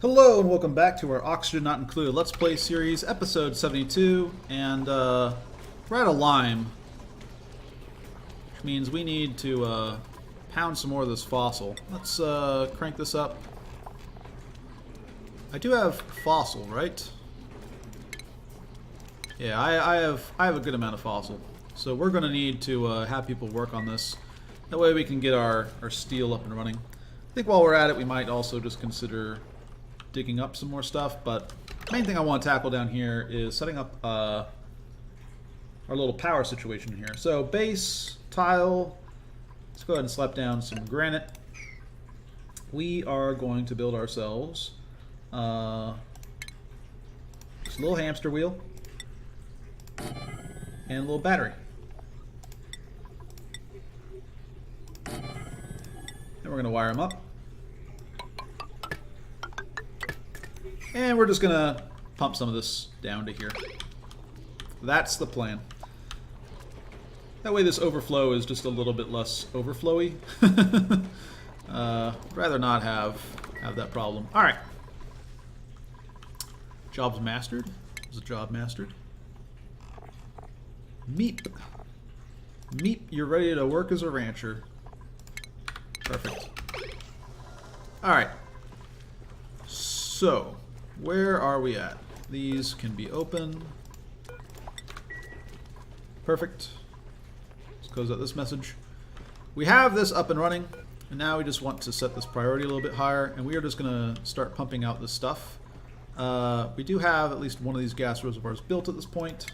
Hello and welcome back to our Oxygen Not Included Let's Play series, episode 72, and we're at a lime, which means we need to pound some more of this fossil. Let's crank this up. I do have fossil, right? Yeah, I have a good amount of fossil, so we're going to need to have people work on this. That way we can get our steel up and running. I think while we're at it, we might also just consider digging up some more stuff, but the main thing I want to tackle down here is setting up our little power situation here. So base, tile, let's go ahead and slap down some granite. We are going to build ourselves just a little hamster wheel and a little battery. And we're going to wire them up. And we're just going to pump some of this down to here. That's the plan. That way this overflow is just a little bit less overflowy. Rather not have that problem. Alright. Job's mastered. Is the job mastered? Meep. Meep, you're ready to work as a rancher. Perfect. Alright. So, where are we at? These can be open. Perfect. Let's close out this message. We have this up and running, and now we just want to set this priority a little bit higher, and we are just going to start pumping out this stuff. We do have at least one of these gas reservoirs built at this point.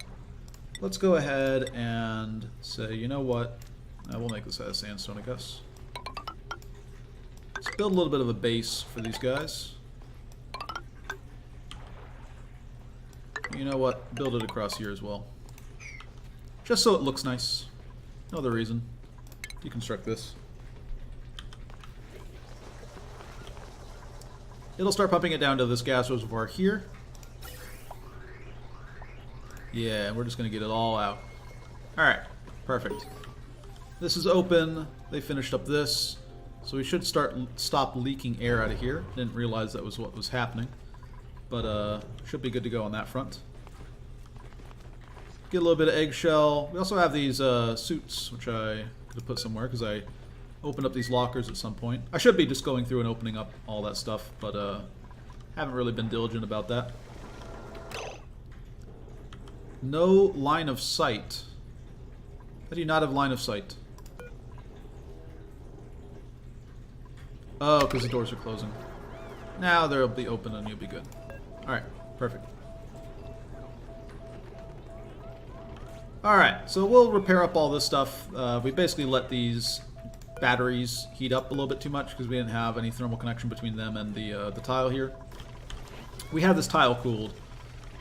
Let's go ahead and say, you know what? We'll make this out of sandstone, I guess. Let's build a little bit of a base for these guys. You know what? Build it across here as well. Just so it looks nice. No other reason. Deconstruct this. It'll start pumping it down to this gas reservoir here. Yeah, we're just going to get it all out. Alright, perfect. This is open. They finished up this. So we should stop leaking air out of here. Didn't realize that was what was happening. But should be good to go on that front. Get a little bit of eggshell. We also have these suits, which I could have put somewhere because I opened up these lockers at some point. I should be just going through and opening up all that stuff, but haven't really been diligent about that. No line of sight. How do you not have line of sight? Oh, because the doors are closing. Now they'll be open and you'll be good. Alright, perfect. Alright, so we'll repair up all this stuff. We basically let these batteries heat up a little bit too much because we didn't have any thermal connection between them and the tile here. We have this tile cooled,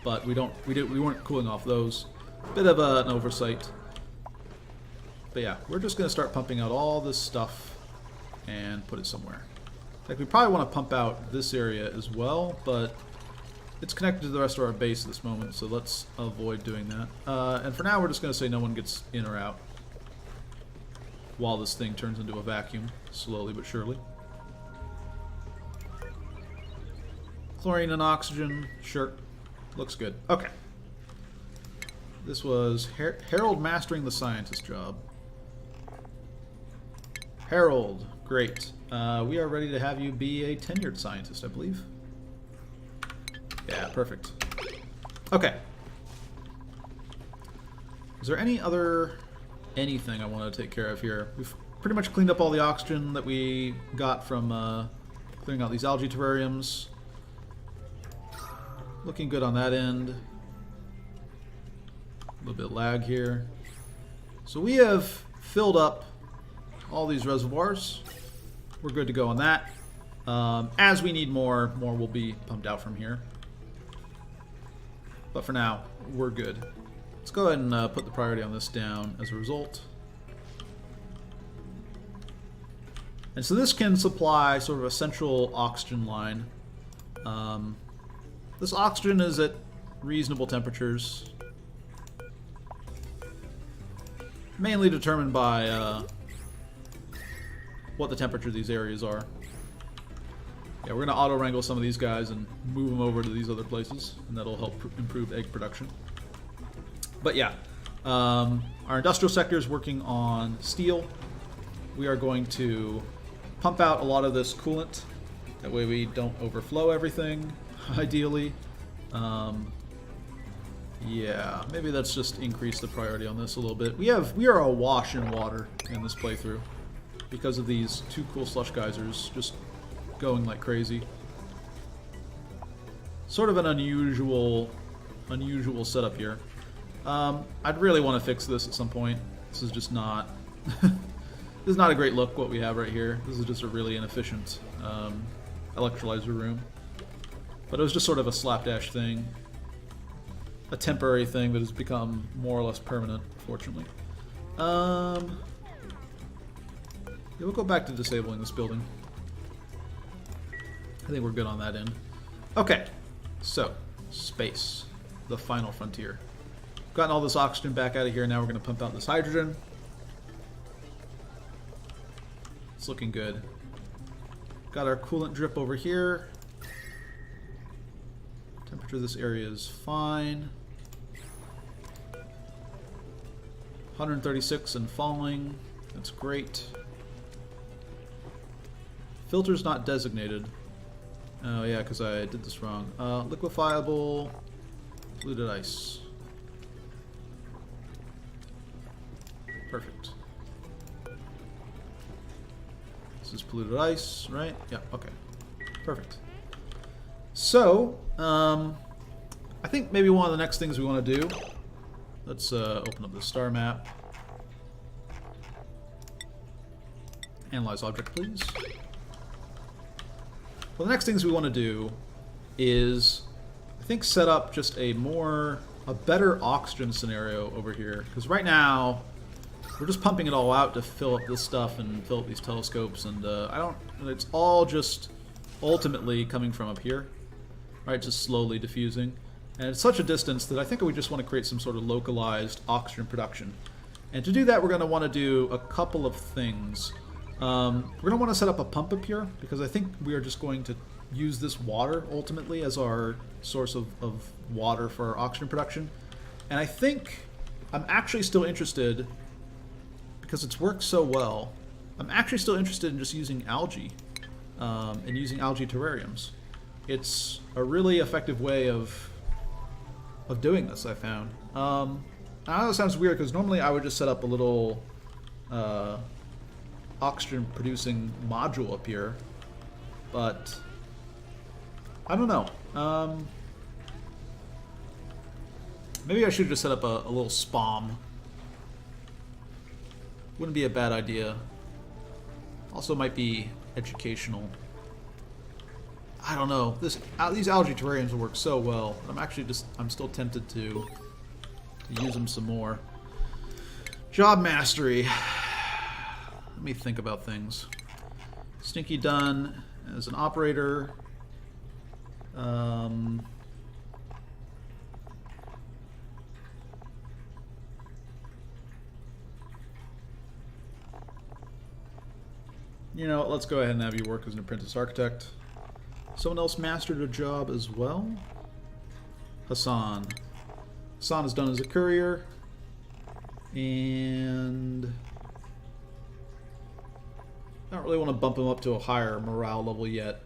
but we weren't cooling off those. Bit of an oversight. But yeah, we're just going to start pumping out all this stuff and put it somewhere. In fact, we probably want to pump out this area as well, but it's connected to the rest of our base at this moment, so let's avoid doing that. And for now, we're just going to say no one gets in or out while this thing turns into a vacuum, slowly but surely. Chlorine and oxygen, sure. Looks good. Okay. This was Harold mastering the scientist job. Harold, great. We are ready to have you be a tenured scientist, I believe. Yeah, perfect. Okay. Is there any other anything I want to take care of here? We've pretty much cleaned up all the oxygen that we got from clearing out these algae terrariums. Looking good on that end. A little bit of lag here. So we have filled up all these reservoirs. We're good to go on that. As we need more will be pumped out from here. But for now, we're good. Let's go ahead and put the priority on this down as a result. And so this can supply sort of a central oxygen line. This oxygen is at reasonable temperatures. Mainly determined by what the temperature of these areas are. Yeah, we're going to auto-wrangle some of these guys and move them over to these other places, and that'll help improve egg production. But yeah, our industrial sector is working on steel. We are going to pump out a lot of this coolant. That way we don't overflow everything, ideally. Yeah, maybe let's just increase the priority on this a little bit. We are awash in water in this playthrough because of these 2 cool slush geysers just going like crazy. Sort of an unusual setup here. I'd really want to fix this at some point. This is just not this is not a great look what we have right here. This is just a really inefficient electrolyzer room. But it was just sort of a slapdash thing. A temporary thing that has become more or less permanent, fortunately. Yeah, we'll go back to disabling this building. I think we're good on that end. Okay, so, space. The final frontier. Gotten all this oxygen back out of here, now we're going to pump out this hydrogen. It's looking good. Got our coolant drip over here. Temperature of this area is fine. 136 and falling. That's great. Filter's not designated. Oh yeah, because I did this wrong. Liquefiable polluted ice. Perfect. This is polluted ice, right? Yeah, okay. Perfect. So, I think maybe one of the next things we want to do, let's open up the star map. Analyze object, please. Well, the next things we want to do is, I think, set up just a better oxygen scenario over here. Because right now, we're just pumping it all out to fill up this stuff and fill up these telescopes, and it's all just ultimately coming from up here, right? Just slowly diffusing. And it's such a distance that I think we just want to create some sort of localized oxygen production. And to do that, we're going to want to do a couple of things. We're going to want to set up a pump up here, because I think we are just going to use this water ultimately as our source of water for our oxygen production. And I think I'm actually still interested, because it's worked so well, I'm actually still interested in just using algae and using algae terrariums. It's a really effective way of doing this, I found. I know it sounds weird, because normally I would just set up a little oxygen producing module up here, but I don't know. Maybe I should just set up a little SPOM. Wouldn't be a bad idea. Also might be educational. I don't know. These algae terrariums will work so well. I'm still tempted to use them some more. Job mastery. Let me think about things. Stinky done as an operator. You know, let's go ahead and have you work as an apprentice architect. Someone else mastered a job as well. Hassan. Hassan is done as a courier. And I don't really want to bump him up to a higher morale level yet.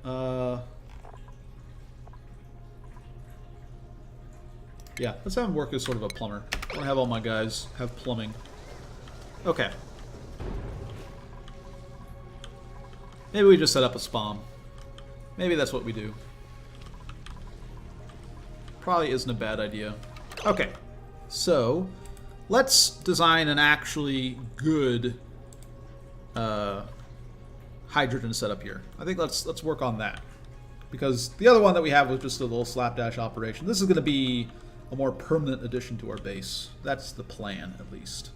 Yeah, let's have him work as sort of a plumber. I want to have all my guys have plumbing. Okay. Maybe we just set up a SPOM. Maybe that's what we do. Probably isn't a bad idea. Okay, so let's design an actually good hydrogen setup here. I think let's work on that, because the other one that we have was just a little slapdash operation. This is going to be a more permanent addition to our base. That's the plan, at least.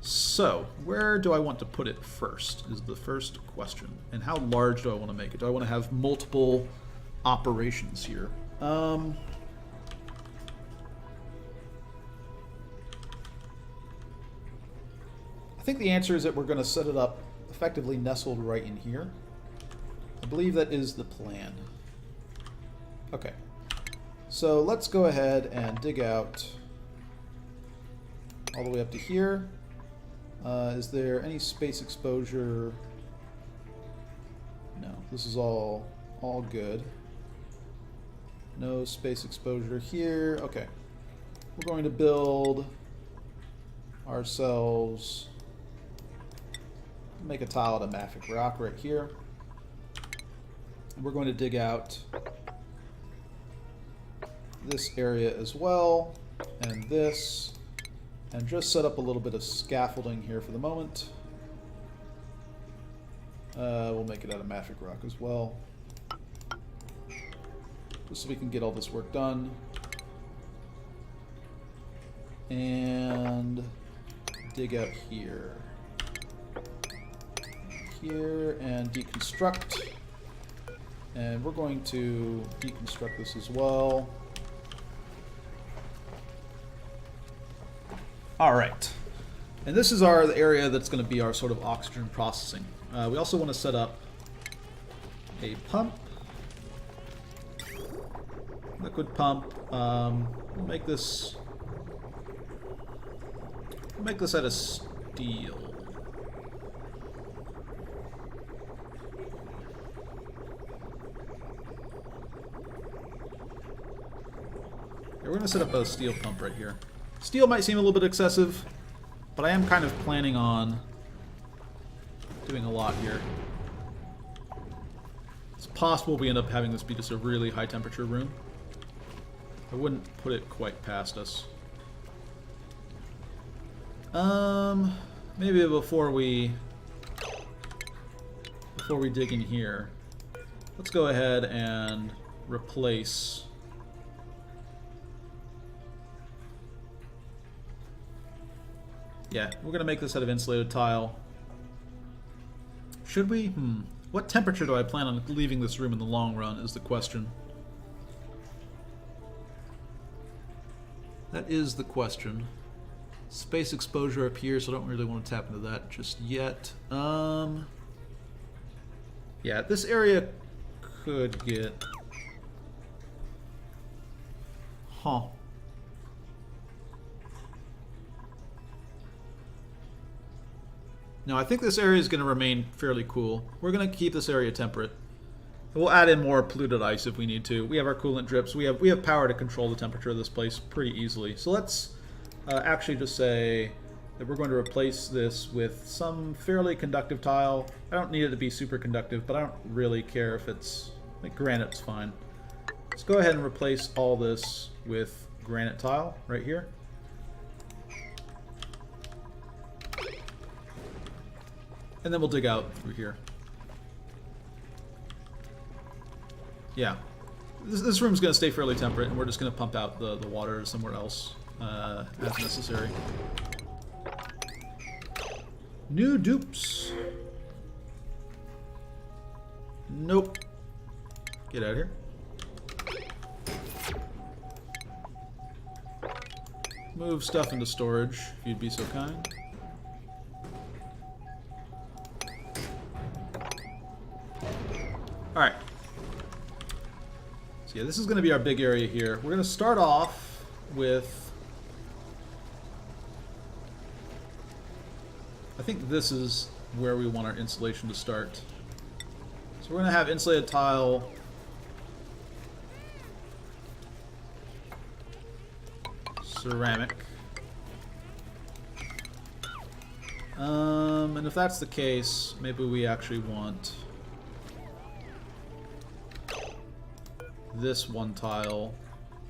So, where do I want to put it first is the first question. And how large do I want to make it? Do I want to have multiple operations here? I think the answer is that we're going to set it up effectively nestled right in here. believe that is the plan. Okay. So let's go ahead and dig out all the way up to here. Is there any space exposure? No, this is all good. No space exposure here. Okay. We're going to build ourselves, make a tile out of mafic rock right here. And we're going to dig out this area as well, and this, and just set up a little bit of scaffolding here for the moment. We'll make it out of mafic rock as well, just so we can get all this work done. And dig out here. Here, and deconstruct. And we're going to deconstruct this as well. Alright. And this is the area that's going to be our sort of oxygen processing. We also want to set up a pump. Liquid pump. We'll make this out of steel. Yeah, we're going to set up a steel pump right here. Steel might seem a little bit excessive, but I am kind of planning on doing a lot here. It's possible we end up having this be just a really high temperature room. I wouldn't put it quite past us. Maybe before we dig in here, let's go ahead and replace we're gonna make this out of insulated tile. Should we? What temperature do I plan on leaving this room in the long run is the question. That is the question. Space exposure up here, so I don't really want to tap into that just yet. Yeah, this area could get... Huh. No, I think this area is going to remain fairly cool. We're going to keep this area temperate. We'll add in more polluted ice if we need to. We have our coolant drips. We have power to control the temperature of this place pretty easily. So let's actually just say that we're going to replace this with some fairly conductive tile. I don't need it to be super conductive, but I don't really care if it's... like granite's fine. Let's go ahead and replace all this with granite tile right here. And then we'll dig out through here. Yeah. This room's going to stay fairly temperate, and we're just going to pump out the water somewhere else as necessary. New dupes. Nope. Get out of here. Move stuff into storage, if you'd be so kind. Alright. So yeah, this is going to be our big area here. We're going to start off with... I think this is where we want our insulation to start. So we're going to have insulated tile... ceramic. And if that's the case, maybe we actually want... this one tile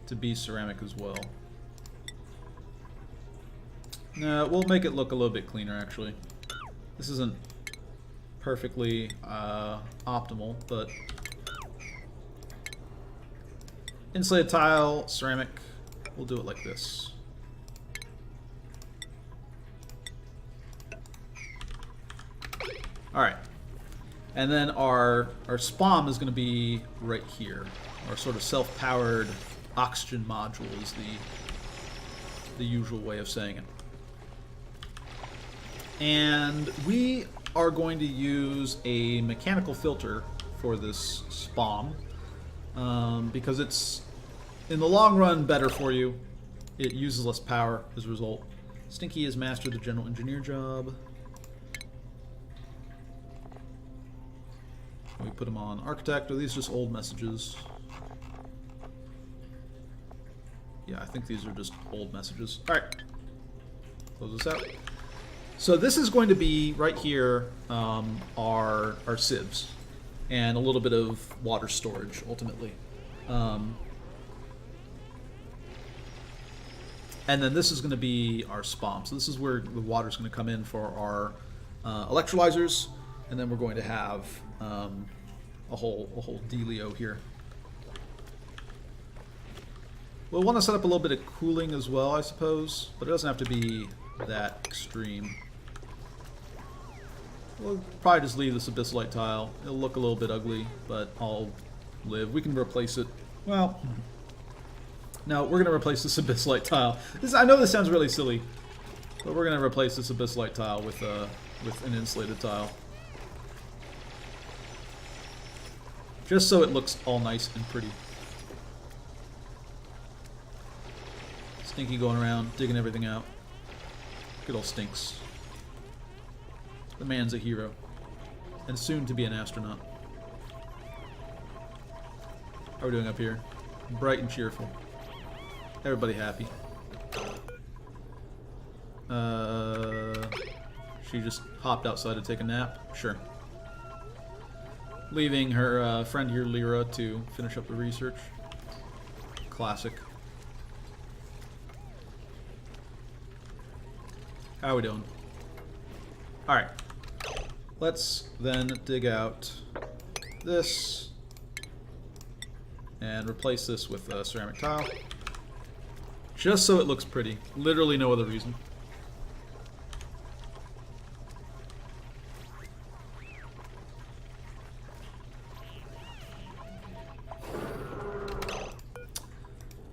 to be ceramic as well. No, we'll make it look a little bit cleaner actually. This isn't perfectly optimal, but insulated tile, ceramic, we'll do it like this. Alright. And then our SPOM is going to be right here. Our sort of self-powered oxygen module is the usual way of saying it. And we are going to use a mechanical filter for this spawn because it's, in the long run, better for you. It uses less power as a result. Stinky has mastered the general engineer job. We put him on architect. Are these just old messages? Yeah, I think these are just old messages. Alright. Close this out. So this is going to be, right here, our sieves. And a little bit of water storage, ultimately. And then this is going to be our spawn. So this is where the water is going to come in for our electrolyzers. And then we're going to have a whole dealio here. We'll want to set up a little bit of cooling as well, I suppose. But it doesn't have to be that extreme. We'll probably just leave this abyssalite tile. It'll look a little bit ugly, but I'll live. We can replace it. Well, no, we're going to replace this abyssalite tile. I know this sounds really silly, but we're going to replace this abyssalite tile with an insulated tile. Just so it looks all nice and pretty. Stinky going around, digging everything out. Good old Stinks. The man's a hero. And soon to be an astronaut. How are we doing up here? Bright and cheerful. Everybody happy. She just hopped outside to take a nap? Sure. Leaving her friend here, Lyra, to finish up the research. Classic. How are we doing? Alright. Let's then dig out this and replace this with a ceramic tile. Just so it looks pretty. Literally no other reason.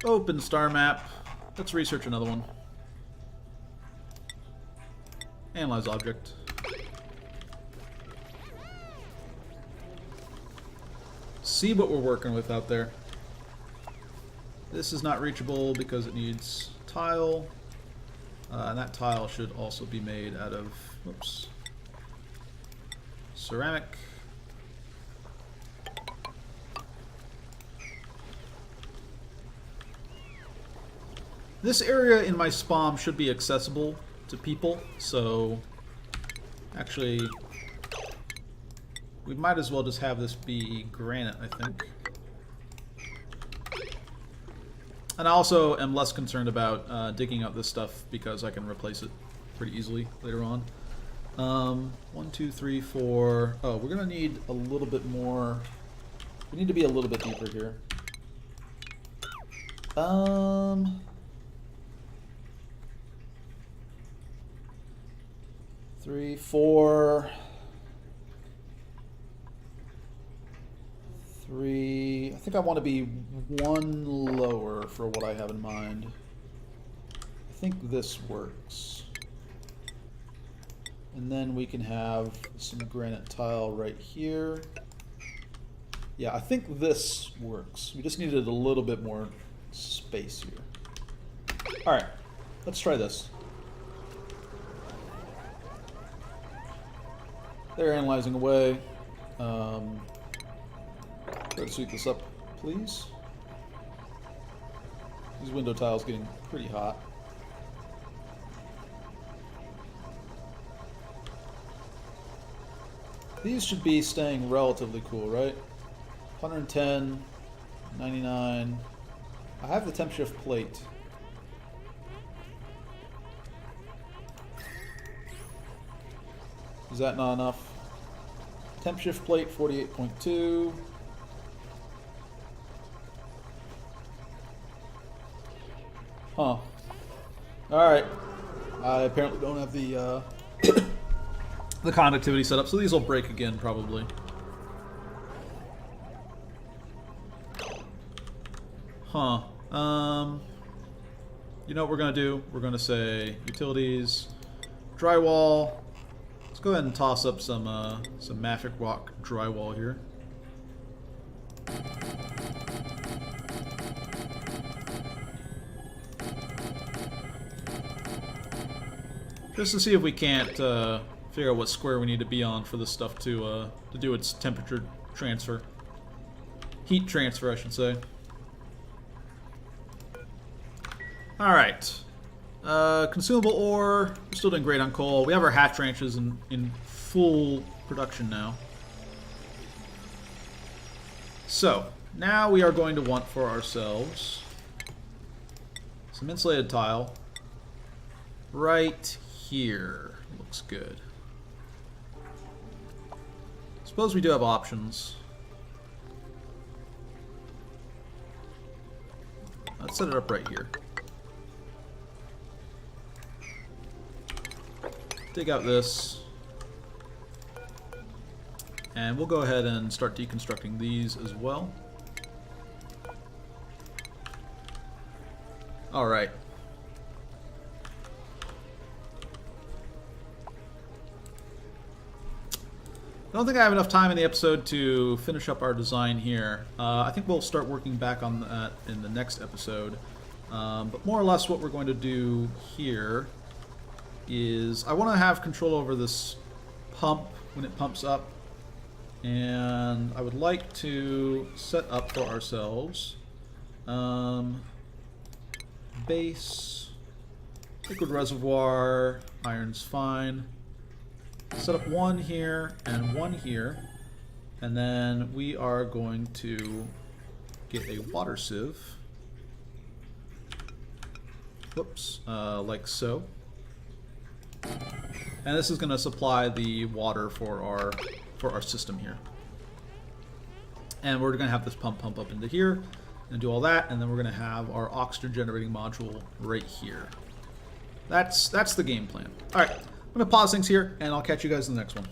Open star map. Let's research another one. Analyze object. See what we're working with out there. This is not reachable because it needs tile. And that tile should also be made out of, whoops, ceramic. This area in my spawn should be accessible to people, so actually we might as well just have this be granite, I think. And I also am less concerned about digging out this stuff because I can replace it pretty easily later on. 1, 2, 3, 4. Oh, we're gonna need a little bit more. We need to be a little bit deeper here. 3, 4, 3. I think I want to be one lower for what I have in mind. I think this works. And then we can have some granite tile right here. Yeah, I think this works. We just needed a little bit more space here. Alright, let's try this. They're analyzing away. Try to sweep this up, please. These window tiles getting pretty hot. These should be staying relatively cool, right? 110, 99. I have the temp shift plate. Is that not enough? Temp shift plate 48.2. Huh. Alright. I apparently don't have the the conductivity set up, so these will break again probably. Huh. You know what we're gonna do? We're gonna say utilities, drywall. Let's go ahead and toss up some Mafic rock drywall here. Just to see if we can't figure out what square we need to be on for this stuff to do its temperature transfer. Heat transfer, I should say. Alright. Consumable ore. We're still doing great on coal. We have our hatch ranches in full production now. So, now we are going to want for ourselves some insulated tile right here. Looks good. Suppose we do have options. Let's set it up right here. Dig out this. And we'll go ahead and start deconstructing these as well. Alright. I don't think I have enough time in the episode to finish up our design here. I think we'll start working back on that in the next episode. But more or less what we're going to do here is I want to have control over this pump when it pumps up. And I would like to set up for ourselves base, liquid reservoir, iron's fine. Set up one here and one here, and then we are going to get a water sieve. Whoops, like so. And this is going to supply the water for our system here. And we're going to have this pump up into here and do all that, and then we're going to have our oxygen generating module right here. That's the game plan. All right, I'm going to pause things here, and I'll catch you guys in the next one.